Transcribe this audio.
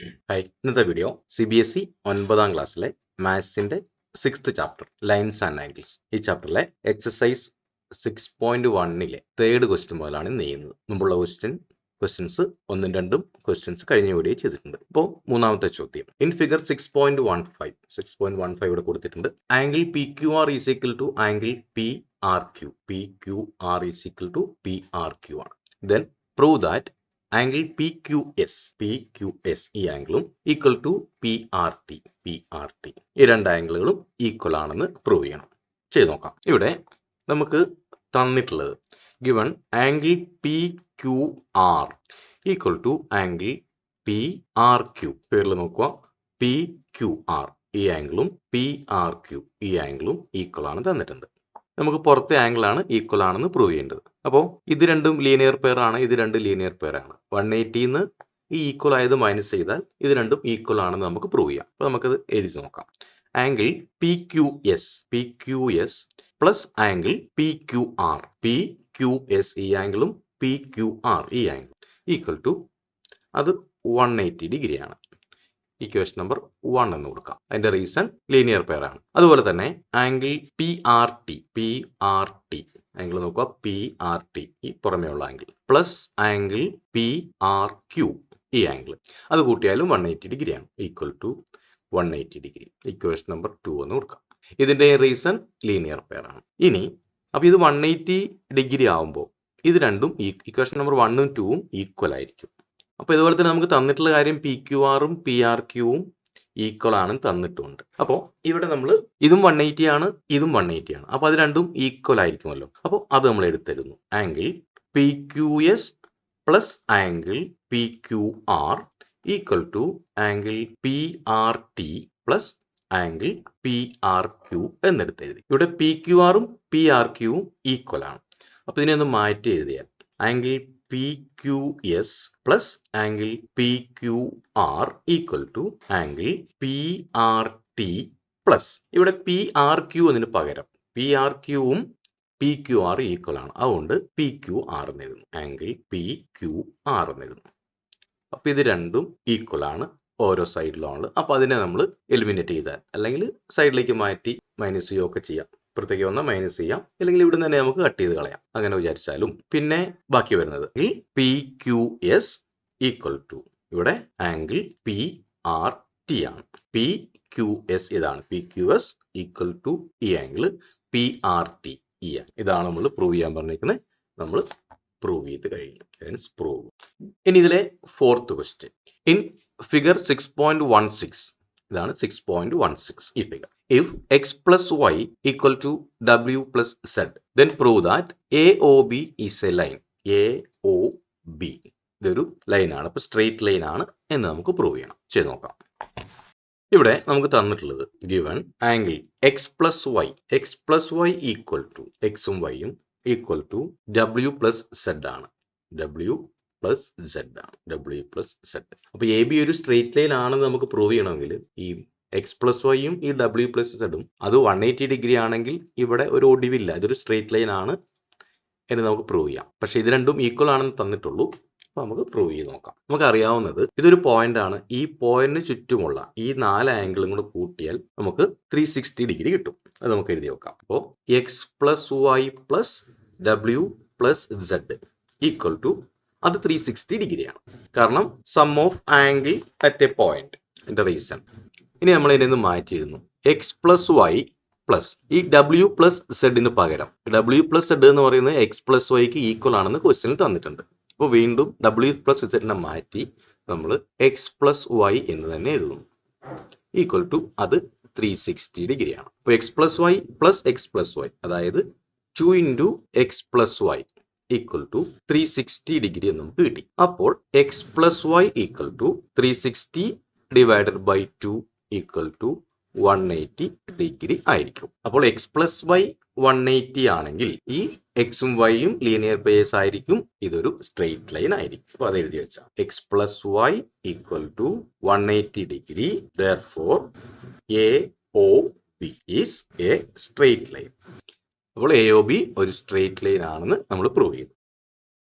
Hi, ഇന്നത്തെ video CBSE 9ാം ക്ലാസ്സിലെ മാത്സിന്റെ 6th chapter lines and angles. ഈ ചാപ്റ്ററിലെ എക്സസൈസ് 6.1ലെ 3rd ക്വസ്റ്റ്യൻ മുതലാണ് ഇന്ന് ചെയ്യുന്നത്. മുമ്പുള്ള ക്വസ്റ്റ്യൻസ് 1ഉം 2ഉം ക്വസ്റ്റ്യൻസ് കഴിഞ്ഞ വീഡിയോ ചെയ്തിട്ടുണ്ട്. ഇപ്പോൾ മൂന്നാമത്തെ ചോദ്യം. ഇൻ ഫിഗർ 6.15 ഇവിടെ കൊടുത്തിട്ടുണ്ട്. Angle PQR is equal to angle PRQ. PQR is equal to PRQ ആണ്. Then prove that angle PQS ഈ ആംഗിളും ഈക്വൽ ടു PRT. ഈ രണ്ട് ആംഗിളുകളും ഈക്വൽ ആണെന്ന് പ്രൂവ് ചെയ്യണം. ചെയ്ത് നോക്കാം. ഇവിടെ നമുക്ക് തന്നിട്ടുള്ളത് given angle PQR equal to angle PRQ. പേരിൽ നോക്കുക, PQR ഈ ആംഗിളും PRQ ഈ ആംഗിളും ഈക്വൽ ആണ് തന്നിട്ടുണ്ട്. നമുക്ക് പുറത്തെ ആംഗിളാണ് ഈക്വൽ ആണെന്ന് പ്രൂവ് ചെയ്യേണ്ടത്. അപ്പോൾ ഇത് രണ്ടും ലീനിയർ പെയർ ആണ്, ഇത് രണ്ടും ലീനിയർ പെയർ ആണ്. 180ന്ന് ഈ ഈക്വൽ ആയത് മൈനസ് ചെയ്താൽ ഇത് രണ്ടും ഈക്വൽ ആണെന്ന് നമുക്ക് പ്രൂവ് ചെയ്യാം. അപ്പോൾ നമുക്കത് എഴുതി നോക്കാം. Angle PQS plus angle PQS ഈ ആംഗിളും PQR ഈ ആംഗിളും ഈക്വൽ ടു അത് 180 ഡിഗ്രിയാണ്. ഇക്വേഷൻ നമ്പർ 1 എന്ന് കൊടുക്കാം. അതിന്റെ റീസൺ ലീനിയർ പെയർ ആണ്. അതുപോലെ തന്നെ ആംഗിൾ PRT ആംഗിൾ നോക്കുക, PRT ഈ പുറമേയുള്ള ആംഗിൾ പ്ലസ് ആംഗിൾ PRQ ഈ ആംഗിൾ അത് കൂട്ടിയാലും 180 ഡിഗ്രിയാണ്, equal to 180 degree. Equation number 2 എന്ന് കൊടുക്കാം. ഇതിന്റെ റീസൺ ലീനിയർ പെയർ ആണ്. ഇനി അപ്പോൾ ഇത് 180 ഡിഗ്രി ആവുമ്പോൾ ഇത് രണ്ടും ഇക്വേഷൻ നമ്പർ 1ഉം 2ഉം ഈക്വൽ ആയിരിക്കും. അപ്പോൾ ഇതുപോലെ തന്നെ നമുക്ക് തന്നിട്ടുള്ള കാര്യം PQRും PRQവും ഈക്വൽ ആണെന്ന് തന്നിട്ടുണ്ട്. അപ്പോൾ ഇവിടെ നമ്മൾ ഇതും 180 ആണ്, ഇതും 180 ആണ്. അപ്പോൾ അത് രണ്ടും ഈക്വൽ ആയിരിക്കുമല്ലോ. അപ്പോൾ അത് നമ്മൾ എടുത്തിരുന്നു. Angle PQS plus angle PQR equal to angle PRT plus angle PRQ എന്നെടുത്തെഴുതി. ഇവിടെ PQRും PRQവും ഈക്വൽ ആണ്. അപ്പോൾ ഇതിനെ ഒന്ന് മാറ്റി എഴുതിയാൽ angle PQS plus angle PQR equal to angle PRT plus ഇവിടെ PRQ എന്നതിന് പകരം PRQവും PQR ഈക്വൽ ആണ്. അതുകൊണ്ട് PQR എന്ന് എഴുതുന്നു. ആംഗിൾ PQR എന്ന് എഴുതുന്നു. അപ്പോൾ ഇത് രണ്ടും ഈക്വൽ ആണ് ഓരോ സൈഡിലുമാണ്. അപ്പോൾ അതിനെ നമ്മൾ എലിമിനേറ്റ് ചെയ്താൽ അല്ലെങ്കിൽ സൈഡിലേക്ക് മാറ്റി മൈനസ് ചെയ്യുകയൊക്കെ ചെയ്യാം. പുറത്തേക്ക് വന്നാൽ മൈനസ് ചെയ്യാം, അല്ലെങ്കിൽ ഇവിടെ തന്നെ നമുക്ക് കട്ട് ചെയ്ത് കളയാം, അങ്ങനെ വിചാരിച്ചാലും. പിന്നെ ബാക്കി വരുന്നത് PQS ഈക്വൽ ടു ഇവിടെ ആംഗിൾ PRT ആണ്. PQS ഇതാണ്. PQS ഈക്വൽ ടു ഈ ആംഗിൾ PRT ഈ ആംഗിൾ. ഇതാണ് നമ്മൾ പ്രൂവ് ചെയ്യാൻ പറഞ്ഞിരിക്കുന്നത്. നമ്മൾ പ്രൂവ് ചെയ്ത് കഴിഞ്ഞു. പ്രൂവ്. ഇനി ഇതിലെ 4th ക്വസ്റ്റ്യൻ. ഇൻ ഫിഗർ 6.16 ഇതാണ് 6.16 ഈ figure. If x plus y equal to w plus z, then prove that AOB is a line. AOB ഇതൊരു ലൈനാണ്. അപ്പോൾ സ്ട്രെയിറ്റ് ലൈൻ ആണ് എന്ന് നമുക്ക് പ്രൂവ് ചെയ്യണം. ചെയ്ത് നോക്കാം. ഇവിടെ നമുക്ക് തന്നിട്ടുള്ളത് given angle x plus y equal to എക്സും വൈയും equal to w plus z ആണ്. W plus z ആണ്. W plus z. അപ്പോൾ AB ഒരു സ്ട്രെയിറ്റ് ലൈൻ ആണെന്ന് നമുക്ക് പ്രൂവ് ചെയ്യണമെങ്കിൽ ഈ എക്സ് പ്ലസ് വൈയും ഈ W പ്ലസ് സെഡും അത് 180 ഡിഗ്രി ആണെങ്കിൽ ഇവിടെ ഒരു ഒടിവില്ല, ഇതൊരു സ്ട്രെയിറ്റ് ലൈൻ ആണ് എന്ന് നമുക്ക് പ്രൂവ് ചെയ്യാം. പക്ഷേ ഇത് രണ്ടും ഈക്വൽ ആണെന്ന് തന്നിട്ടുള്ളൂ. അപ്പോൾ നമുക്ക് പ്രൂവ് ചെയ്ത് നോക്കാം. നമുക്ക് അറിയാവുന്നത് ഇതൊരു പോയിന്റ് ആണ്. ഈ പോയിന്റിന് ചുറ്റുമുള്ള ഈ 4 ആംഗിളും കൂടെ കൂട്ടിയാൽ നമുക്ക് 360 ഡിഗ്രി കിട്ടും. അത് നമുക്ക് എഴുതി വെക്കാം. അപ്പോൾ x plus y plus W plus z equal to അത് 360 ഡിഗ്രിയാണ്. കാരണം sum of angle at a point. എൻ്റെ റീസൺ ഇനി നമ്മൾ ഇതിനെ മാറ്റിയിരുന്നു. എക്സ് പ്ലസ് വൈ പ്ലസ് ഈ W പ്ലസ് സെഡിന് പകരം W പ്ലസ് സെഡ് എന്ന് പറയുന്നത് എക്സ് പ്ലസ് വൈക്ക് ഈക്വൽ ആണെന്ന് ക്വസ്റ്റ്യനിൽ തന്നിട്ടുണ്ട്. അപ്പോൾ വീണ്ടും W പ്ലസ് സെഡിനെ മാറ്റി നമ്മൾ എക്സ് പ്ലസ് വൈ എന്ന് തന്നെ എഴുതുന്നു. ഈക്വൽ ടു അത് 360 ഡിഗ്രിയാണ്. അപ്പോൾ x plus y plus x plus y അതായത് 2 into x plus y equal to 360 degree എന്ന് നമുക്ക് കിട്ടി. അപ്പോൾ x plus y equal to 360 divided by 2 equal to 180 degree ആയിരിക്കും. അപ്പോൾ എക്സ് പ്ലസ് വൈ 180 ആണെങ്കിൽ ഈ എക്സും വൈയും ലീനിയർ പെയർസ് ആയിരിക്കും. ഇതൊരു സ്ട്രെയിറ്റ് ലൈൻ ആയിരിക്കും. അപ്പോൾ അത് എഴുതി വെച്ചാൽ x plus y equal to 180 degree. Therefore AOB is a straight line. അപ്പോൾ AOB ഒരു സ്ട്രെയിറ്റ് ലൈൻ ആണെന്ന് നമ്മൾ പ്രൂവ് ചെയ്തു.